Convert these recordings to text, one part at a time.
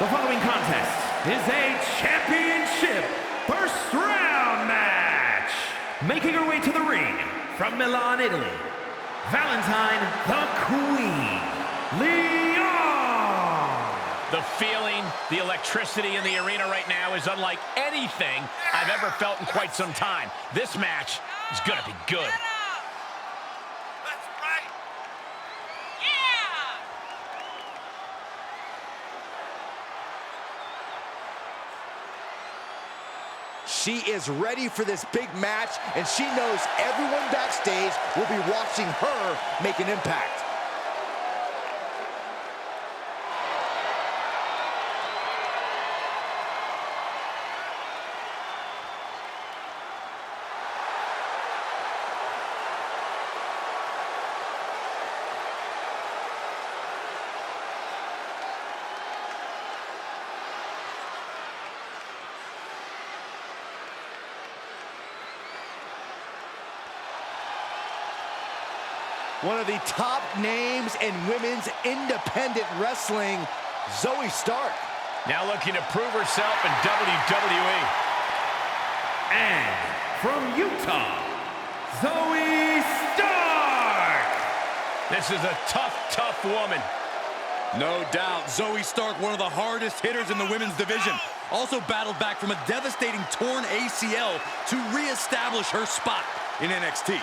The following contest is a championship first round match. Making her way to the ring from Milan, Italy, Valentine the Queen, Leon. The feeling, the electricity in the arena right now is unlike anything I've ever felt in quite some time. This match is going to be good. She is ready for this big match, and she knows everyone backstage will be watching her make an impact. One of the top names in women's independent wrestling, Zoey Stark. Now looking to prove herself in WWE. And from Utah, Zoey Stark. This is a tough woman. No doubt, Zoey Stark, one of the hardest hitters in the women's division. Also battled back from a devastating torn ACL to reestablish her spot in NXT.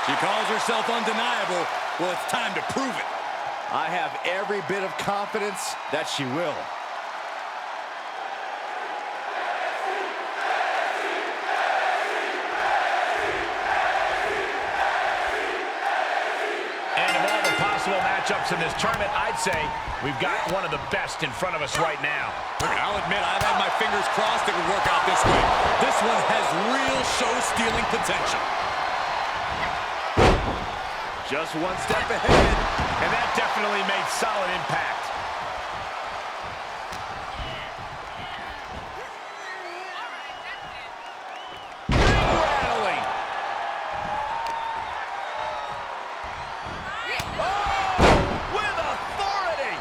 She calls herself undeniable. Well, it's time to prove it. I have every bit of confidence that she will. And of all the possible matchups in this tournament, I'd say we've got one of the best in front of us right now. I'll admit, I've had my fingers crossed it would work out this way. This one has real show-stealing potential. Just one step ahead. And that definitely made solid impact. Rattling. Oh, with authority.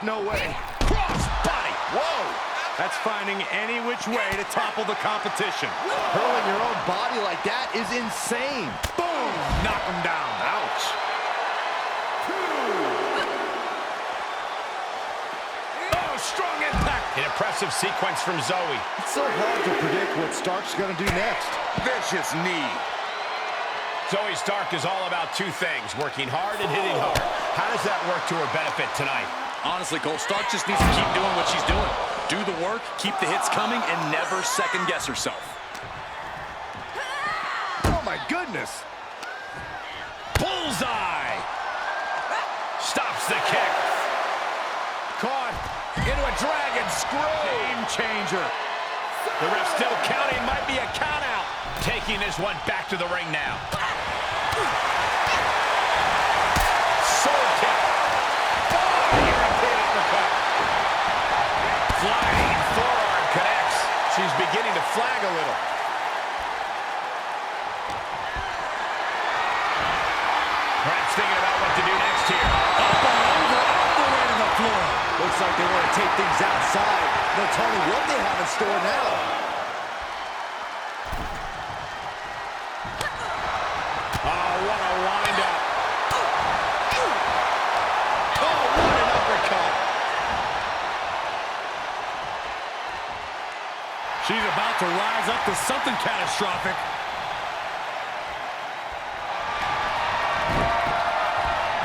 No way. Cross body. Whoa. That's finding any which way to topple the competition. Hurling your own body like that is insane. Boom. Knock him down. Ouch. Oh, strong impact. An impressive sequence from Zoey. It's so hard to predict what Stark's going to do next. Vicious knee. Zoey Stark is all about two things, working hard and hitting hard. How does that work to her benefit tonight? Honestly, Cole, Stark just needs to keep doing what she's doing. Do the work, keep the hits coming, and never second-guess herself. goodness. Bullseye. Stops the kick. Caught into a dragon screw. Game changer. The ref still counting. Might be a count out. Taking this one back to the ring now. Sword kick. European uppercut. Flying forearm connects. She's beginning to flag a little. Perhaps thinking about what to do next here. Up and over, right on the floor. Looks like they want to take things outside. No telling what they have in store now. Oh, what a wind-up. Oh, what an uppercut. She's about to rise up to something catastrophic.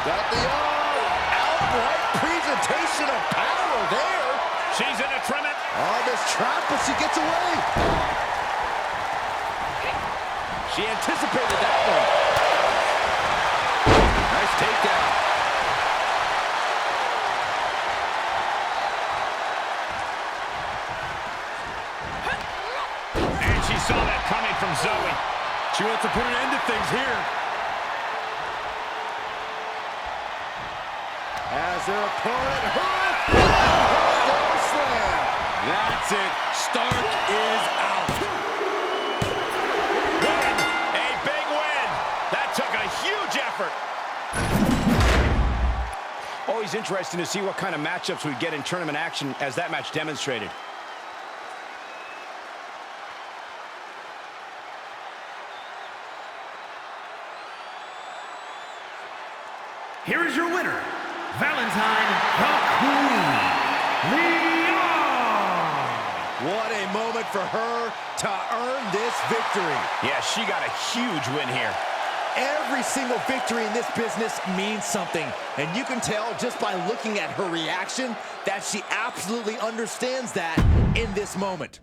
Got the outright presentation of power there. She's in a trim it. Oh, this trap, but she gets away. She anticipated that one. Nice takedown. And she saw that coming from Zoe. She wants to put an end to things here. As their opponent, slam. That's it. Stark is out. Win. A big win. That took a huge effort. Always interesting to see what kind of matchups we get in tournament action, as that match demonstrated. Here is your winner, Valentine the Queen, Leon. What a moment for her to earn this victory. Yeah, she got a huge win here. Every single victory in this business means something, and you can tell just by looking at her reaction that she absolutely understands that in this moment.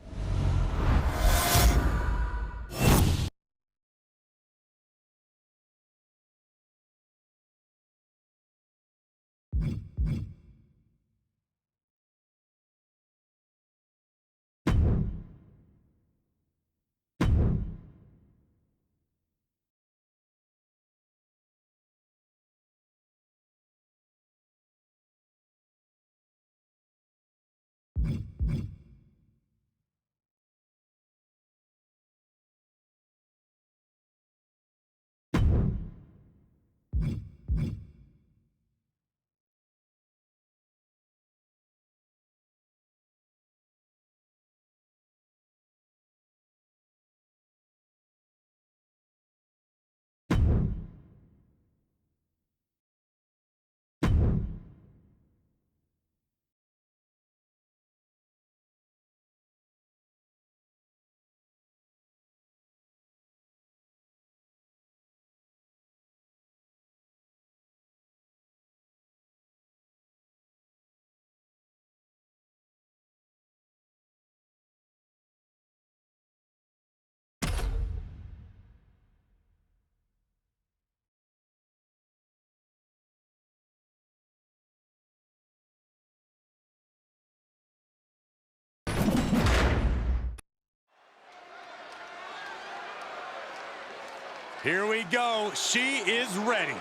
Here we go. She is ready.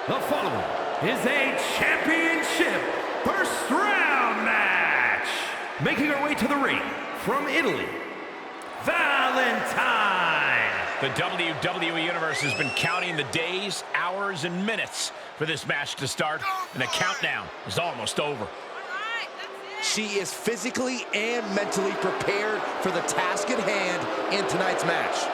The following is a championship first round match. Making her way to the ring from Italy, Valentine. The WWE Universe has been counting the days, hours, and minutes for this match to start, and the countdown is almost over. She is physically and mentally prepared for the task at hand in tonight's match.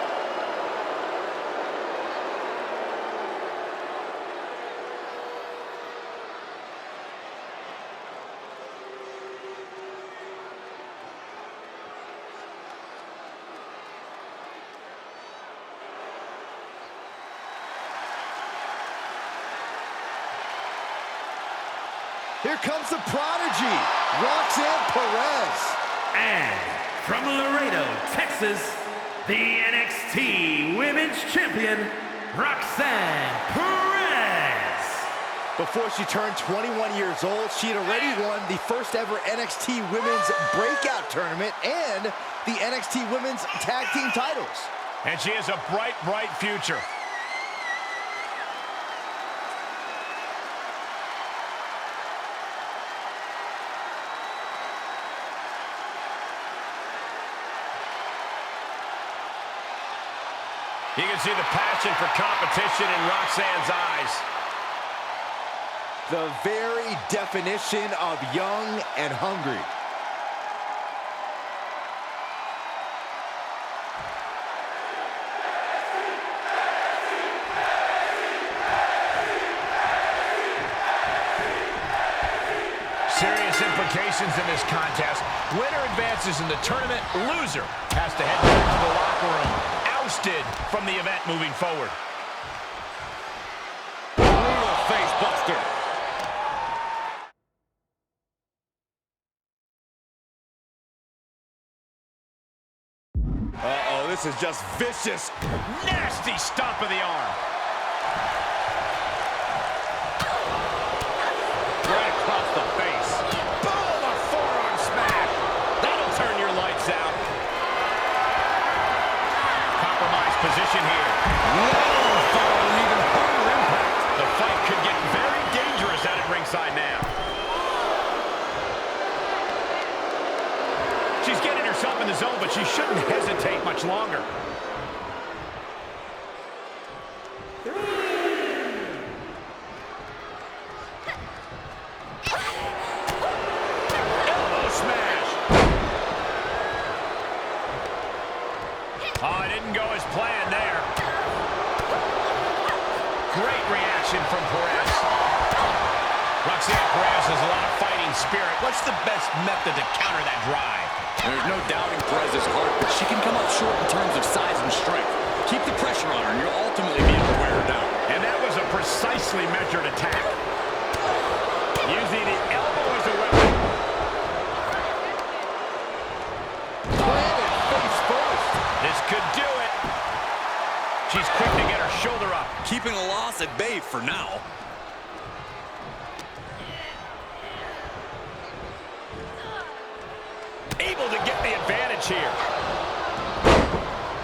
Here comes the prodigy, Roxanne Perez. And from Laredo, Texas, the NXT Women's Champion, Roxanne Perez. Before she turned 21 years old, she had already won the first ever NXT Women's Breakout Tournament and the NXT Women's Tag Team titles. And she has a bright, bright future. You can see the passion for competition in Roxanne's eyes. The very definition of young and hungry. Serious implications in this contest. Winner advances in the tournament. Loser has to head back to the locker room. Ousted from the event moving forward. Brutal face buster. Uh-oh, this is just vicious. Nasty stomp of the arm. Right across the face. Boom, a forearm smash. That'll turn your lights out. Compromised position here. Whoa, following even harder impact. The fight could get very dangerous out at ringside now. She's getting herself in the zone, but she shouldn't hesitate much longer. Elbow smash. Oh, it didn't go as planned there. Great reaction from Perez. Roxanne Perez has a lot of fighting spirit. What's the best method to counter that drive? There's no doubting Perez's heart, but she can come up short in terms of size and strength. Keep the pressure on her, and you'll ultimately be able to wear her down. And that was a precisely measured attack. Using the elbow as a weapon. Planted face first. This could do it. She's quick to get her shoulder up. Keeping a loss at bay for now. Able to get the advantage here.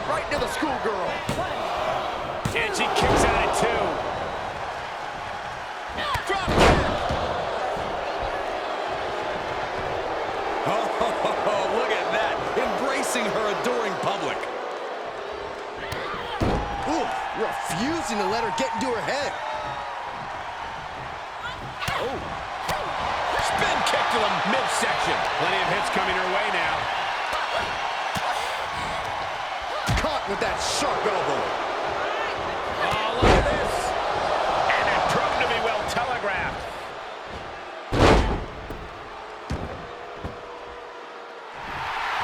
Right to the schoolgirl. And she kicks out at two. Drop kick. Oh, look at that. Embracing her adoring public. Ooh, refusing to let her get into her head. Oh. Spin kick to the midsection. Plenty of hits coming her way now. Caught with that sharp elbow. Oh, look at this. And it proved to be well telegraphed.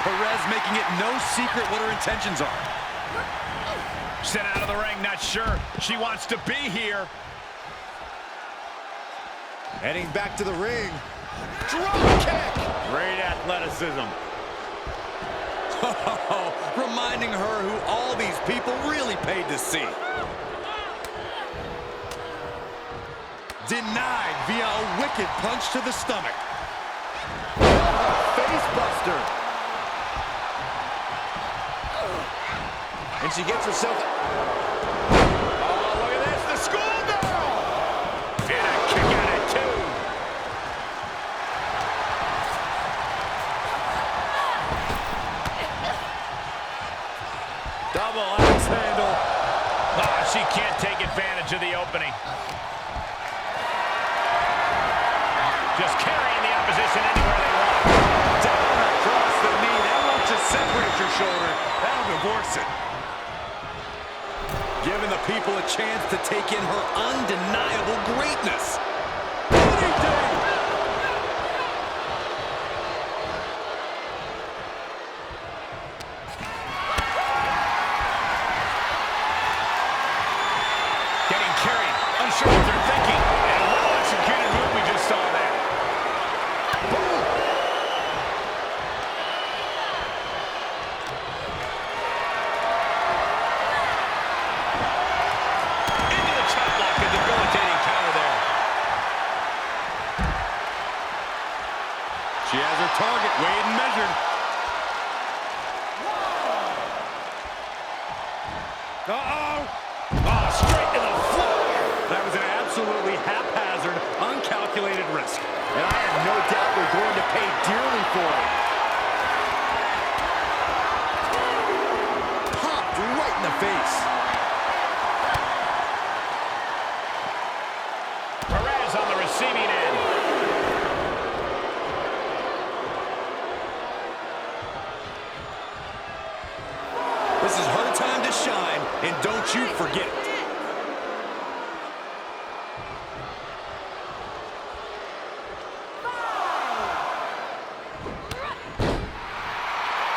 Perez making it no secret what her intentions are. Sent out of the ring, not sure she wants to be here. Heading back to the ring. Drop kick. Great athleticism. Reminding her who all these people really paid to see. Denied via a wicked punch to the stomach. Face buster. And she gets herself... Oh, look at this, the schoolgirl! And a kick out at two. Double axe handle. Ah, she can't take advantage of the opening. Just carrying the opposition anywhere they want. Down across the knee. That won't just separate your shoulder. That'll divorce it. Giving the people a chance to take in her undeniable greatness. Getting carried, unsure what they're thinking. And a well-executed move we just saw there. Boom. target, weighed and measured. Uh-oh! Oh, straight to the floor! That was an absolutely haphazard, uncalculated risk. And I have no doubt they're going to pay dearly for it. Popped right in the face. Perez on the receiving end. This is her time to shine, and don't you forget it.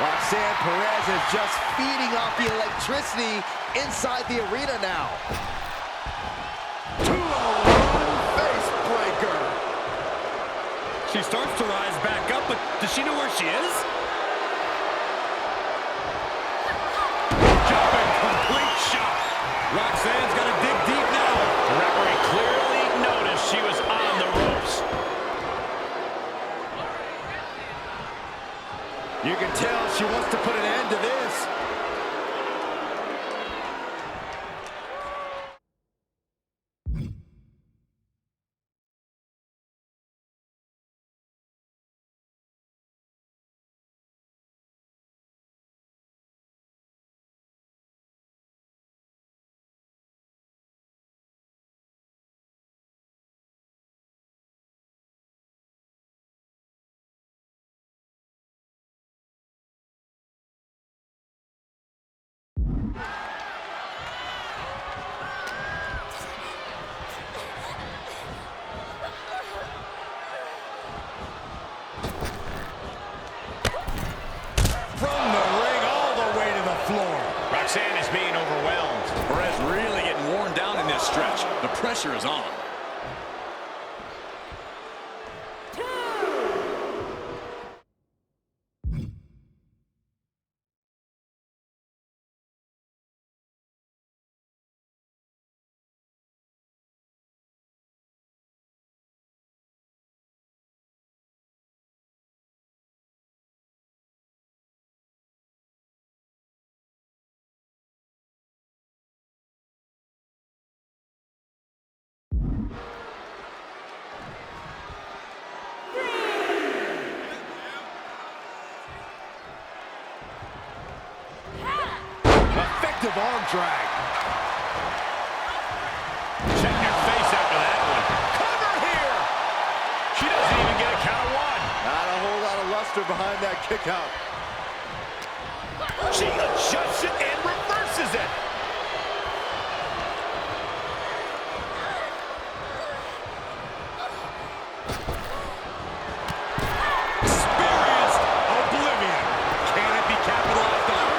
Roxanne Perez is just feeding off the electricity inside the arena now. 2-on-1 face breaker. She starts to rise back up, but does she know where she is? Jumping complete shot. Roxanne's got to dig deep now. The referee clearly noticed she was on the ropes. You can tell she wants to put an end to this. From the ring all the way to the floor. Roxanne is being overwhelmed. Perez really getting worn down in this stretch. The pressure is on. Effective arm drag. Check your face after that one. Cover here. She doesn't even get a count of one. Not a whole lot of luster behind that kick out. She adjusts it and reverses it. Experienced oblivion. Can it be capitalized on?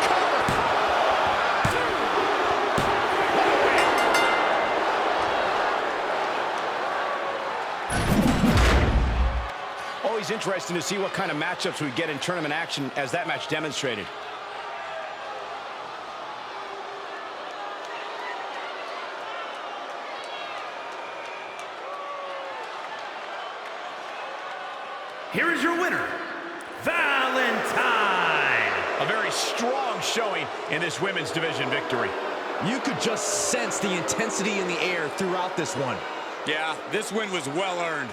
Always interesting to see what kind of matchups we get in tournament action, as that match demonstrated. Here is your winner, Valentine. A very strong showing in this women's division victory. You could just sense the intensity in the air throughout this one. Yeah, this win was well earned.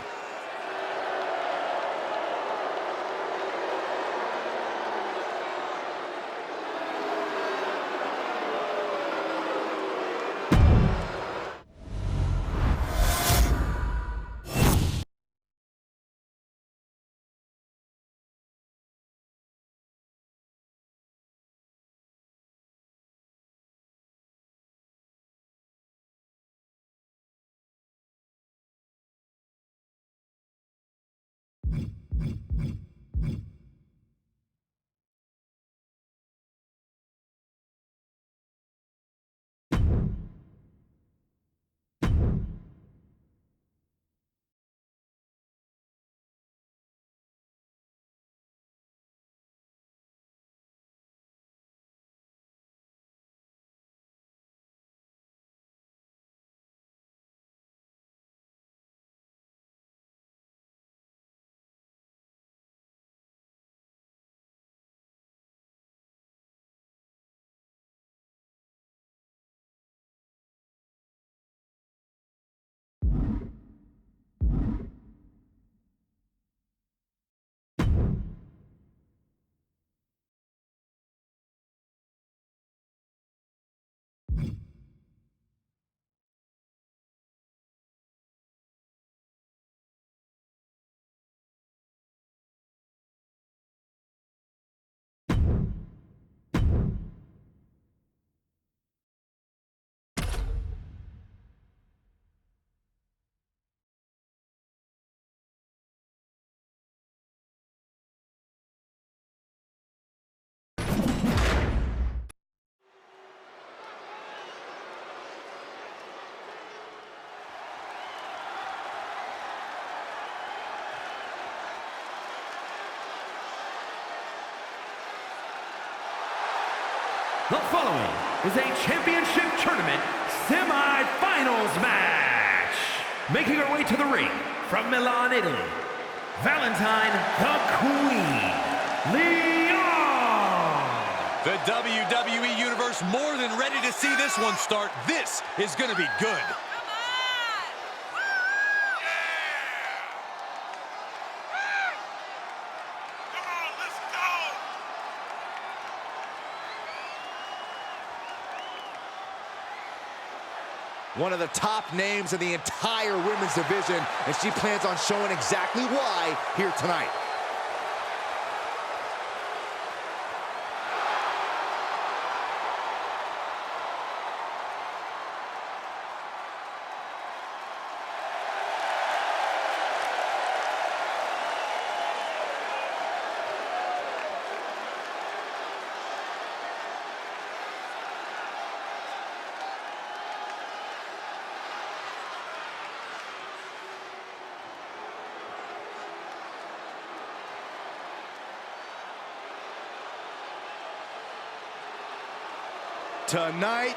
The following is a championship tournament semi-finals match. Making her way to the ring from Milan, Italy, Valentine the Queen Leon. The WWE Universe more than ready to see this one start. This is going to be good. One of the top names in the entire women's division, and she plans on showing exactly why here tonight. Tonight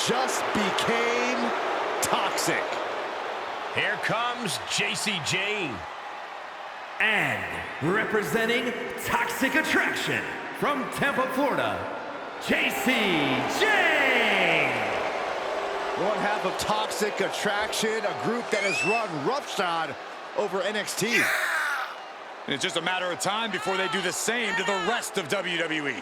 just became toxic. Here comes JC Jane. And representing Toxic Attraction from Tampa, Florida, JC Jane. One half of Toxic Attraction, a group that has run roughshod over NXT. And it's just a matter of time before they do the same to the rest of WWE.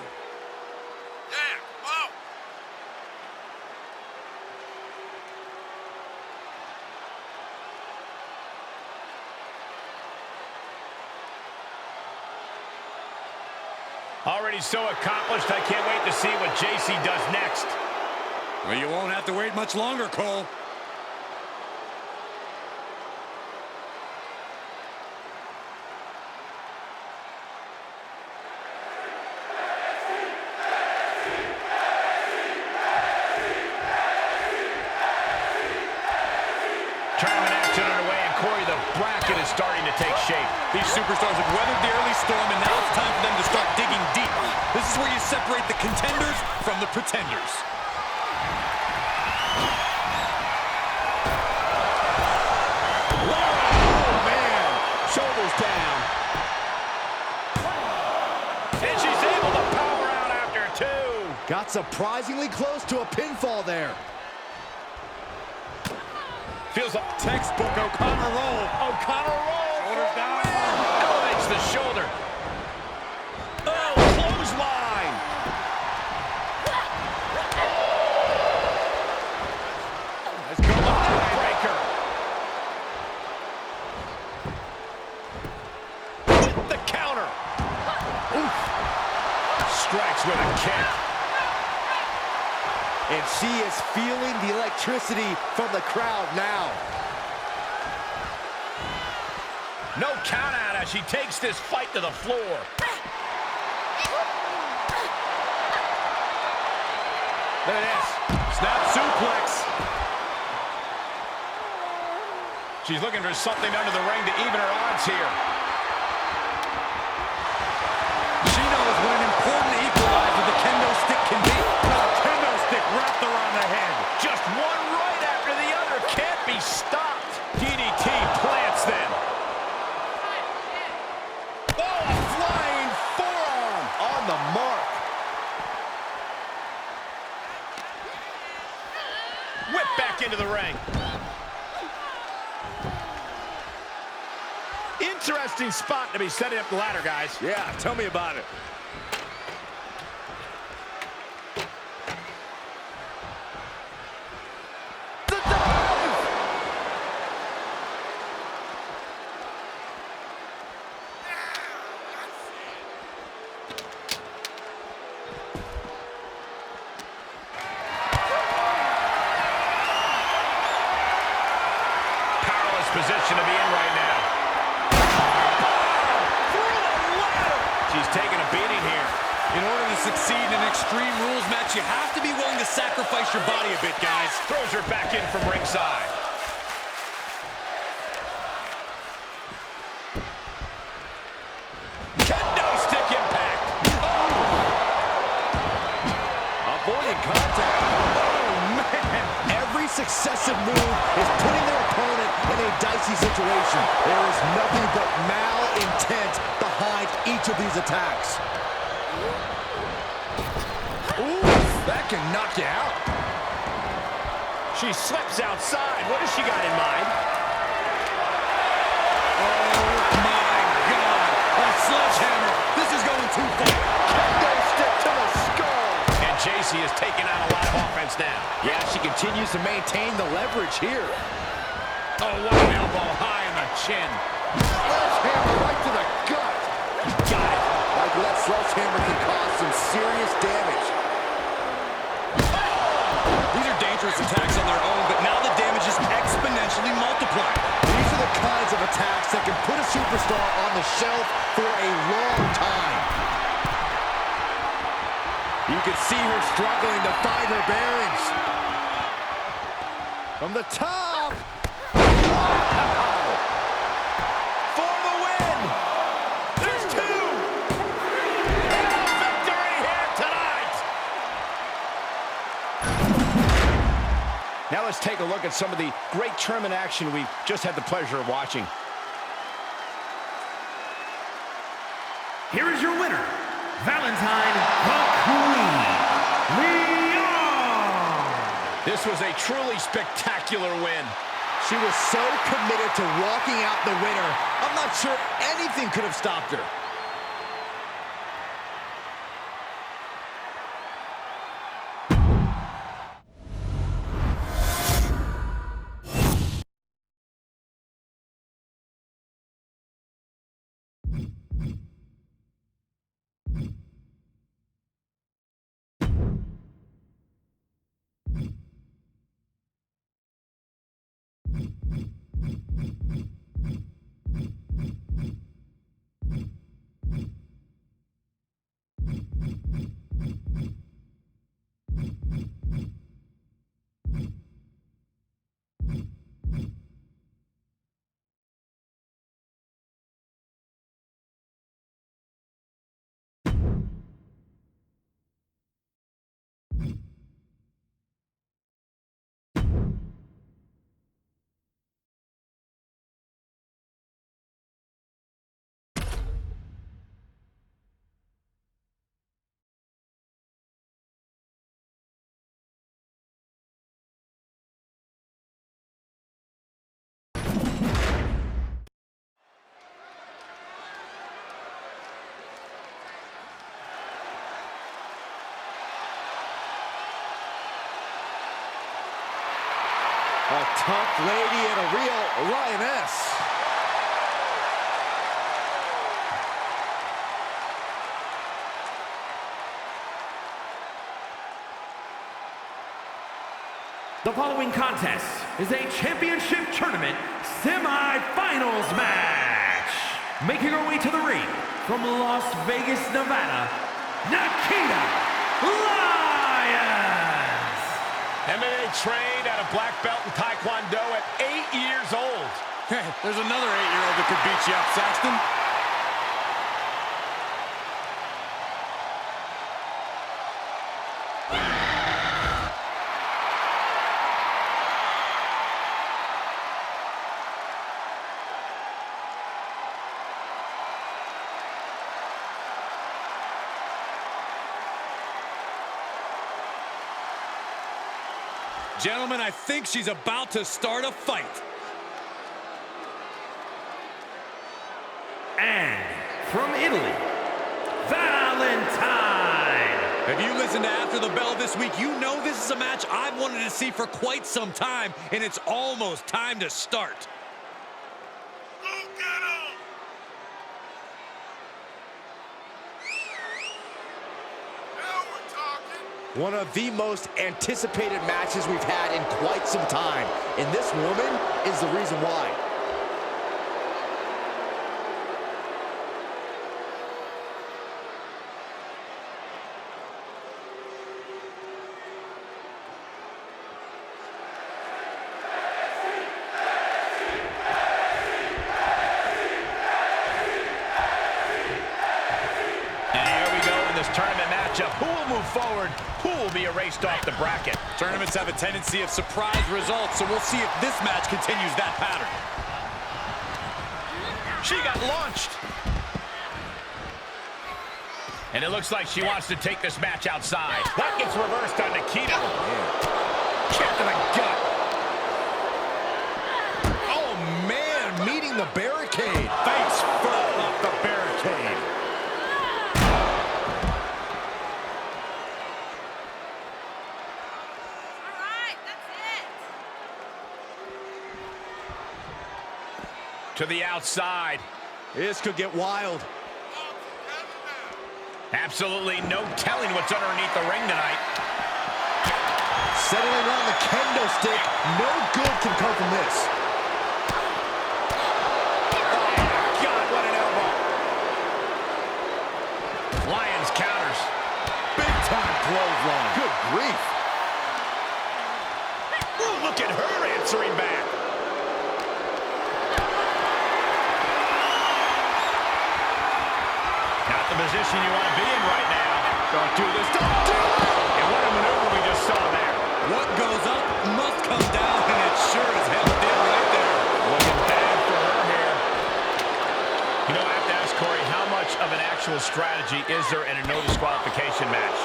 Already so accomplished, I can't wait to see what JC does next. Well, you won't have to wait much longer, Cole. Tournament action underway, and Corey, the bracket is starting to take shape. These superstars have weathered the early storm, and now it's time for them to start digging deep. This is where you separate the contenders from the pretenders. Oh, man. Shoulders down. And she's able to power out after two. Got surprisingly close to a pinfall there. Feels like Textbook O'Connor roll. O'Connor roll. Shoulders down. Elevates the shoulder. Oh, clothesline. Let's go the heartbreaker. With the counter. Oof. Strikes with a kick. And she is feeling the electricity from the crowd now. No count out as she takes this fight to the floor. Look at this. Snap suplex. She's looking for something under the ring to even her odds here. She knows what an important equalizer the kendo stick can be. A kendo stick wrapped around the head. Just one right after the other. Can't be stopped. DDT plants them. Oh, a flying forearm. On the mark. Whip back into the ring. Interesting spot to be setting up the ladder, guys. Yeah, tell me about it. Position to be in right now. She's taking a beating here. In order to succeed in an Extreme Rules match, you have to be willing to sacrifice your body a bit, guys. Throws her back in from ringside. Kendo stick impact. Oh! This excessive move is putting their opponent in a dicey situation. There is nothing but malintent behind each of these attacks. Ooh, that can knock you out. She slips outside. What has she got in mind? Oh, my God. A sledgehammer. This is going too far. Kendo stick to the skull. And JC is taking out a lot of offense now. Yeah, she continues to maintain the leverage here. Oh, what an elbow high in the chin. Sledgehammer right to the gut. Got it. Like that sledgehammer can cause some serious damage. These are dangerous attacks on their own, but now the damage is exponentially multiplied. These are the kinds of attacks that can put a superstar on the shelf for a long time. You can see her struggling to find her bearings. From the top. Wow. For the win. There's two. And a victory here tonight. Now let's take a look at some of the great tournament action we just had the pleasure of watching. Here is your winner, Valentine the Queen, Leon. This was a truly spectacular win. She was so committed to walking out the winner. I'm not sure anything could have stopped her. A tough lady and a real lioness. The following contest is a championship tournament semi-finals match. Making her way to the ring from Las Vegas, Nevada, Nikita Lyons. MMA trained at a black belt in Taekwondo at 8 years old. Hey, there's another 8-year-old that could beat you up, Saxton. Gentlemen, I think she's about to start a fight. And from Italy, Valentine. If you listened to After the Bell this week, you know this is a match I've wanted to see for quite some time, and it's almost time to start. One of the most anticipated matches we've had in quite some time. And this woman is the reason why. And here we go in this tournament matchup. Who will move forward? Who will be erased off the bracket. Tournaments have a tendency of surprise results, so we'll see if this match continues that pattern. She got launched. And it looks like she wants to take this match outside. That gets reversed on Nikita. Kick to the gut. Oh, man, meeting the barricade. Face first off the barricade. All right, that's it. To the outside. This could get wild. Absolutely no telling what's underneath the ring tonight. Settling on the kendo stick. No good can come from this. Oh, God, what an elbow. Lions counters. Big time clothesline. Good grief. Ooh, look at her answering back. Not the position you want to be in right now. Don't do this. Don't do it. And what a maneuver we just saw there. What goes up must come down, and it sure as hell did right there. Looking bad for her here. You know, I have to ask Corey, how much of an actual strategy is there in a no disqualification match?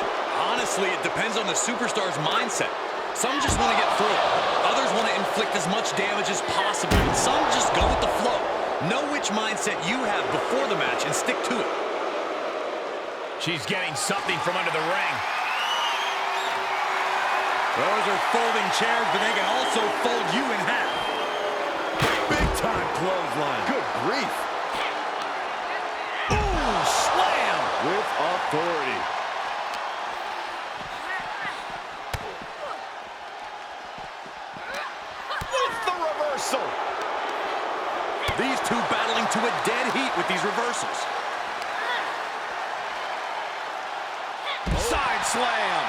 Honestly, it depends on the superstar's mindset. Some just want to get through it. Others want to inflict as much damage as possible. And some just go with the flow. Know which mindset you have before the match and stick to it. She's getting something from under the ring. Those are folding chairs, but they can also fold you in half. Big time clothesline. Good grief. Ooh, slam! With authority. With the reversal. These two battling to a dead heat with these reversals. Side slam.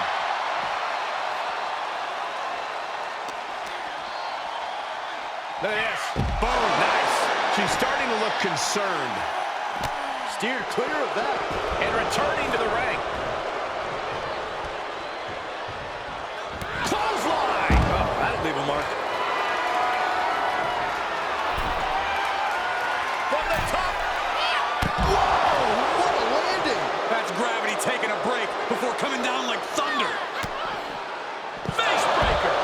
Look at this. Boom, nice. She's starting to look concerned. Steered clear of that. And returning to the ring. Clothesline. Oh, that'll leave a mark. From the top. Whoa, what a landing. That's gravity taking a break before coming down like thunder. Face breaker.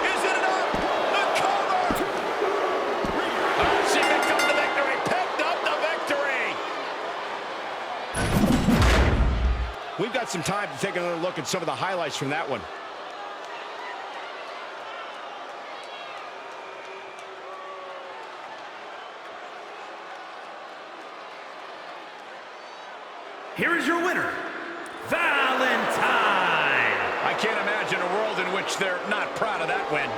Is it enough? The cover! She picked up the victory. Picked up the victory. We've got some time to take another look at some of the highlights from that one. Here is your winner, Valentine. I can't imagine a world in which they're not proud of that win.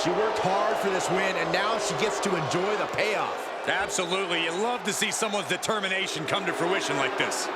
She worked hard for this win, and now she gets to enjoy the payoff. Absolutely. You love to see someone's determination come to fruition like this.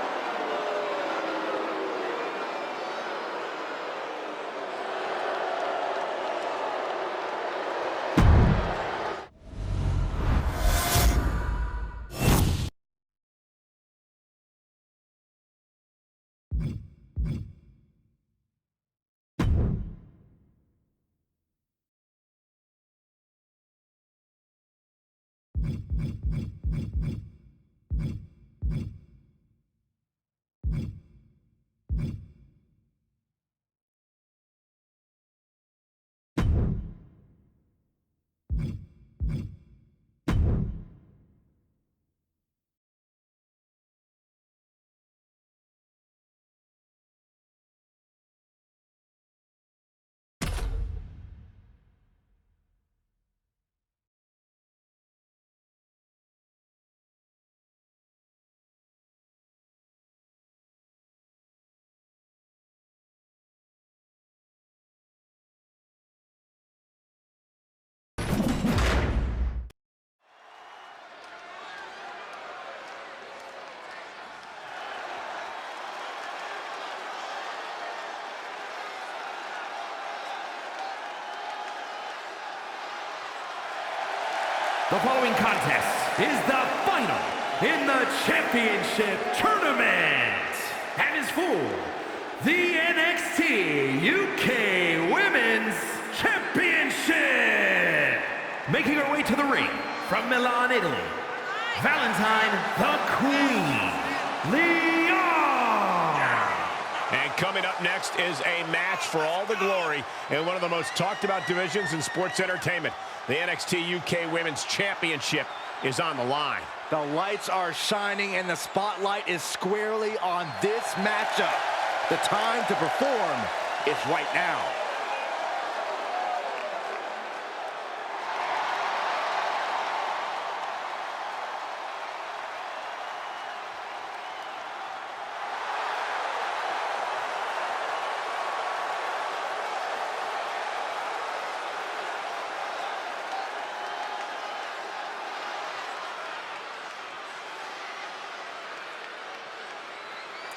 The following contest is the final in the championship tournament. and is for the NXT UK Women's Championship. Making her way to the ring from Milan, Italy, Valentine the Queen Leon. And coming up next is a match for all the glory in one of the most talked about divisions in sports entertainment. The NXT UK Women's Championship is on the line. The lights are shining and the spotlight is squarely on this matchup. The time to perform is right now.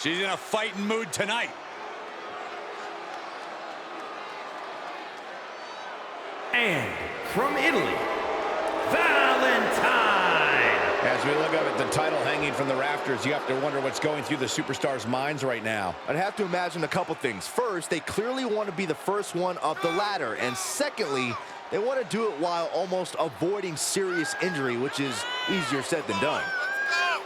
She's in a fighting mood tonight. And from Italy, Valentine. As we look up at the title hanging from the rafters, you have to wonder what's going through the superstars' minds right now. I'd have to imagine a couple things. First, they clearly want to be the first one up the ladder. And secondly, they want to do it while almost avoiding serious injury, which is easier said than done.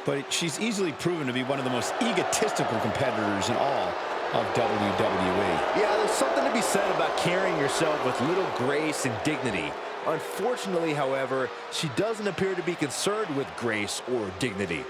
But she's easily proven to be one of the most egotistical competitors in all of WWE. Yeah, there's something to be said about carrying yourself with little grace and dignity. Unfortunately, however, she doesn't appear to be concerned with grace or dignity.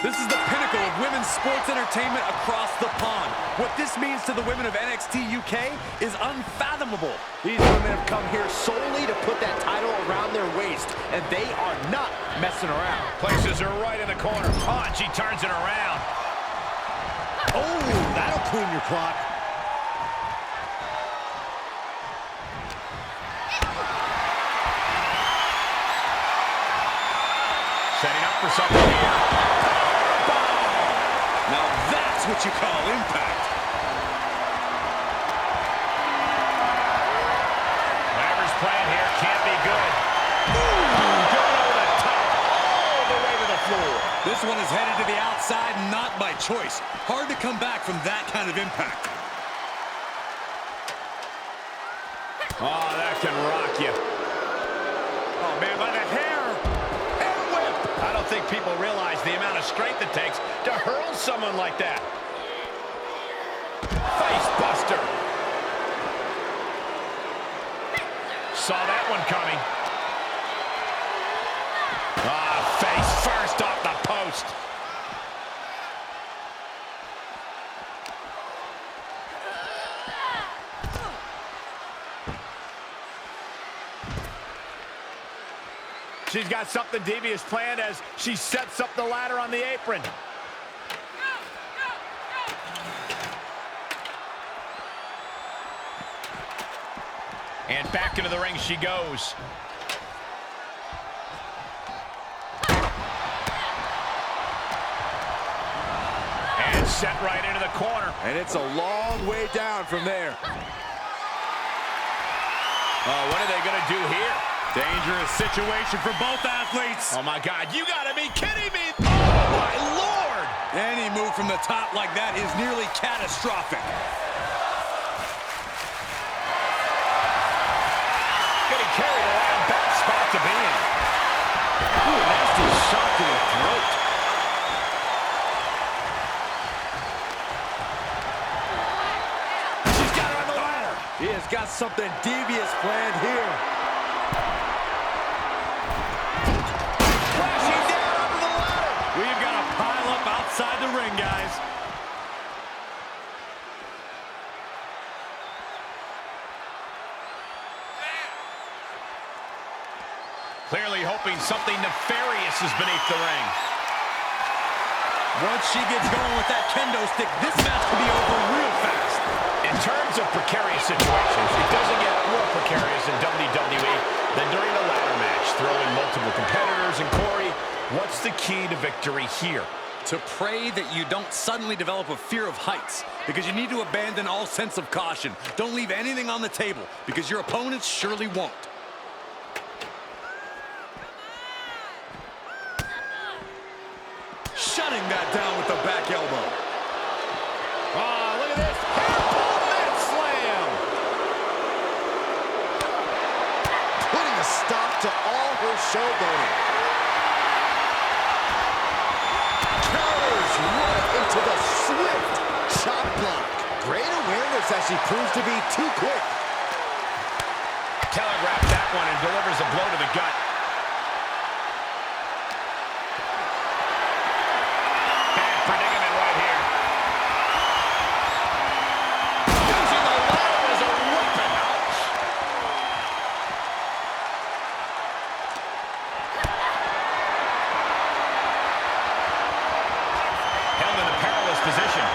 This is the pinnacle of women's sports entertainment across the pond. What this means to the women of NXT UK is unfathomable. These women have come here solely to put that title around their waist, and they are not messing around. Places her right in the corner. Oh, and she turns it around. Oh, that'll clean your clock. Setting up for something here. Now that's what you call impact. Whatever's playing here can't be good. Ooh, going over the top, all the way to the floor. This one is headed to the outside, not by choice. Hard to come back from that kind of impact. Oh, that can rock you. Oh, man, by the hair. And whip. I don't think people realize the amount of strength it takes to hurl someone like that. Face buster. Saw that one coming. Ah, face first off the post. She's got something devious planned as she sets up the ladder on the apron. And back into the ring she goes. And set right into the corner. And it's a long way down from there. Oh, what are they going to do here? Dangerous situation for both athletes. Oh, my God. You got to be kidding me. Oh, my Lord. Any move from the top like that is nearly catastrophic. Getting carried around. Bad spot to be in. Ooh, nasty shot to the throat. She's got her on the ladder. He has got something devious planned here. Crashing down onto the ladder. We've got to pile up outside the ring, guys. Clearly hoping something nefarious is beneath the ring. Once she gets going with that kendo stick, this match could be over real fast. In terms of precarious situations, it doesn't get more precarious in WWE Then during a ladder match, throw in multiple competitors, and Corey, what's the key to victory here? To pray that you don't suddenly develop a fear of heights, because you need to abandon all sense of caution. Don't leave anything on the table, because your opponents surely won't. Shutting that down with the back elbow. Oh, look at this. Hairpole mat slam. Putting a stop to all her showboating. Counters right into the swift chop block. Great awareness as she proves to be too quick. Telegraphs that one and delivers a blow to the gut. Bad predicament right here. Using the ladder as a weapon. Ouch. Held in a perilous position.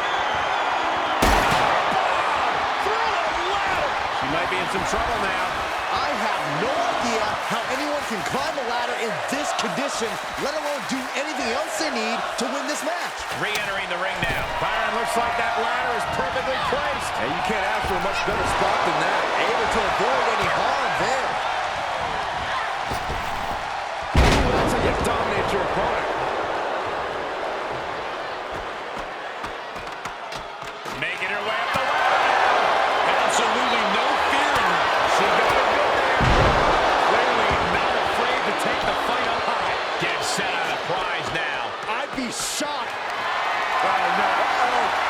She might be in some trouble now. I have no idea how anyone can climb a ladder in this condition, let alone do anything else they need to win this match. Re-entering the ring now. Byron, looks like that ladder is perfectly placed. And you can't ask for a much better spot than that. Able to avoid any harm there. Ooh, that's how you dominate your opponent. Making her way up the ladder. Absolutely no fear in her. She got it good there. Clearly not afraid to take the fight up high. Gets set on a prize now. I'd be shocked. Oh, no. Uh-oh.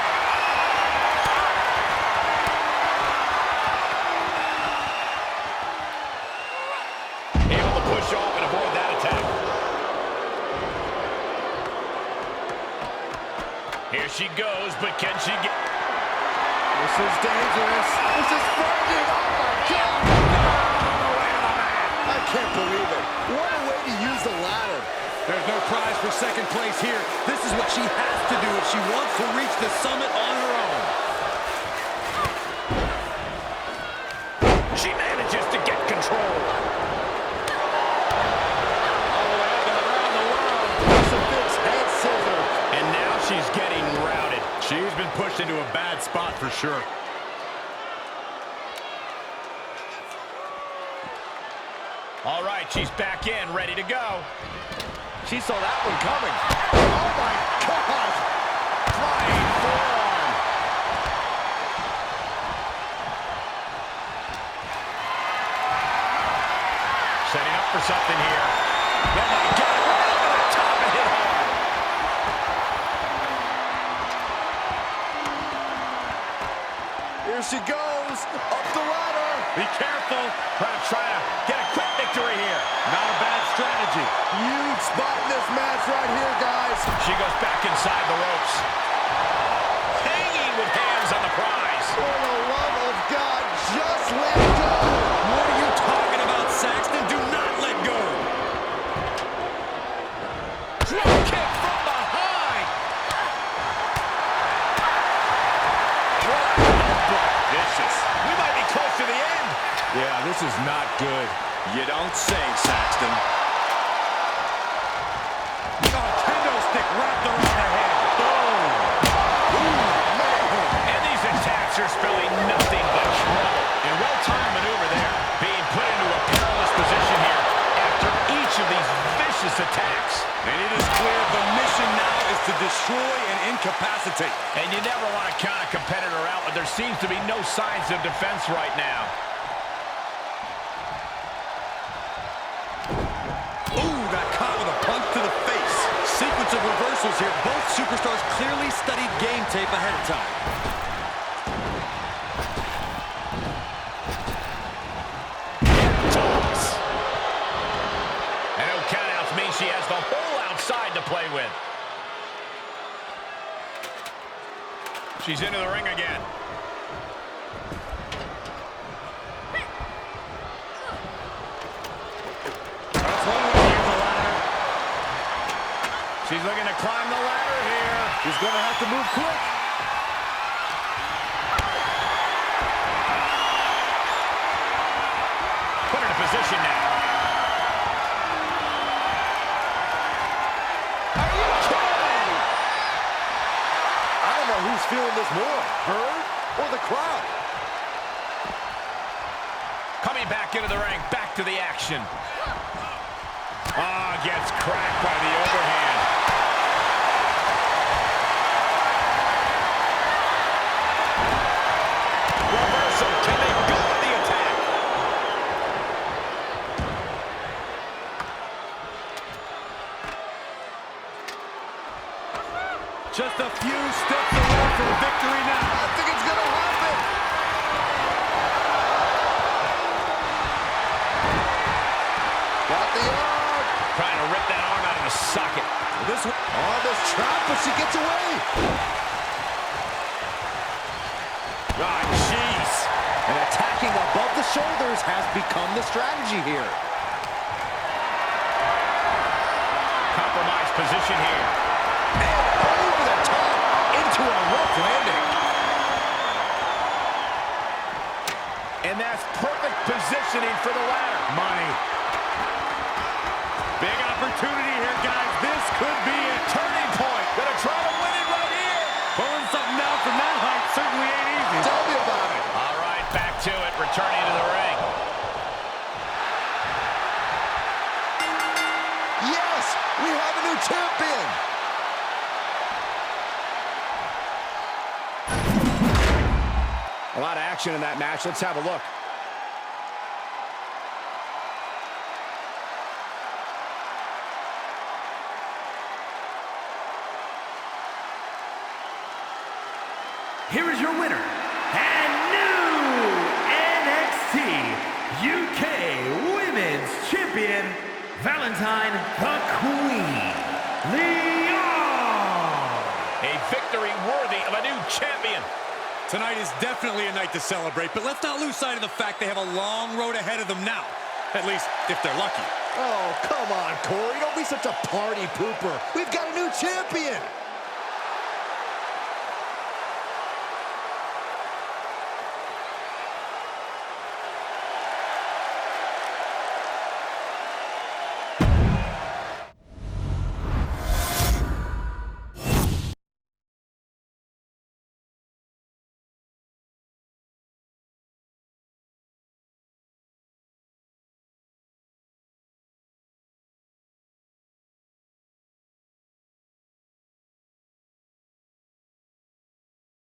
Able to push off and avoid that attack. Here she goes, but can she get... This is dangerous. This is frightening. Oh, my God. I can't believe it. What a way to use the ladder. There's no prize for second place here. This is what she has to do if she wants to reach the summit on her own. She manages to get control. All the way up and around the world. Crucifix head scissors. And now she's getting routed. She's been pushed into a bad spot for sure. All right, she's back in, ready to go. She saw that one coming. Oh, my God. Flying forearm. Setting up for something here. Oh, my God. Right over the top and hit hard. Here she goes. Up the ladder. Be careful. Perhaps trying to get a quick victory here. Not a bad strategy. Huge spot in this match right here, guys. She goes back inside the ropes. Hanging with hands on the prize. For the love of God, just let go. What are you talking about, Saxton? Do not let go. Drop kick from behind. Vicious. We might be close to the end. Yeah, this is not good. You don't say, Saxton. Oh, kendo stick wrapped around the head. Boom. And these attacks are spelling nothing but trouble. And well-timed maneuver there, being put into a perilous position here after each of these vicious attacks. And it is clear the mission now is to destroy and incapacitate. And you never want to count a competitor out, but there seems to be no signs of defense right now. Ooh, got caught with a punch to the face. Sequence of reversals here. Both superstars clearly studied game tape ahead of time. Toss. And no countouts means she has the whole outside to play with. She's into the ring again. She's looking to climb the ladder here. She's going to have to move quick. Put her in position now. feeling this more, her or the crowd? Coming back into the ring, back to the action. Ah, gets cracked by the overhand. Reversal, can they go with the attack? Just a few steps away from victory now. I think it's gonna happen. Got the arm. Trying to rip that arm out of the socket. This one, oh, this trap, but she gets away. Ah, jeez. And attacking above the shoulders has become the strategy here. Compromised position here. And over the top into a rough landing. And that's perfect positioning for the ladder. Money. Big opportunity here, guys. This could be a turning point. Gonna try to win it right here. Pulling something down from that height certainly ain't easy. Tell me about it. All right, back to it, returning to the ring. Yes, we have a new champion. A lot of action in that match. Let's have a look. Here is your winner, and new NXT UK Women's Champion, Valentine the Queen, Leon. A victory worthy of a new champion. Tonight is definitely a night to celebrate, but let's not lose sight of the fact they have a long road ahead of them now. At least, if they're lucky. Oh, come on, Corey. Don't be such a party pooper. We've got a new champion.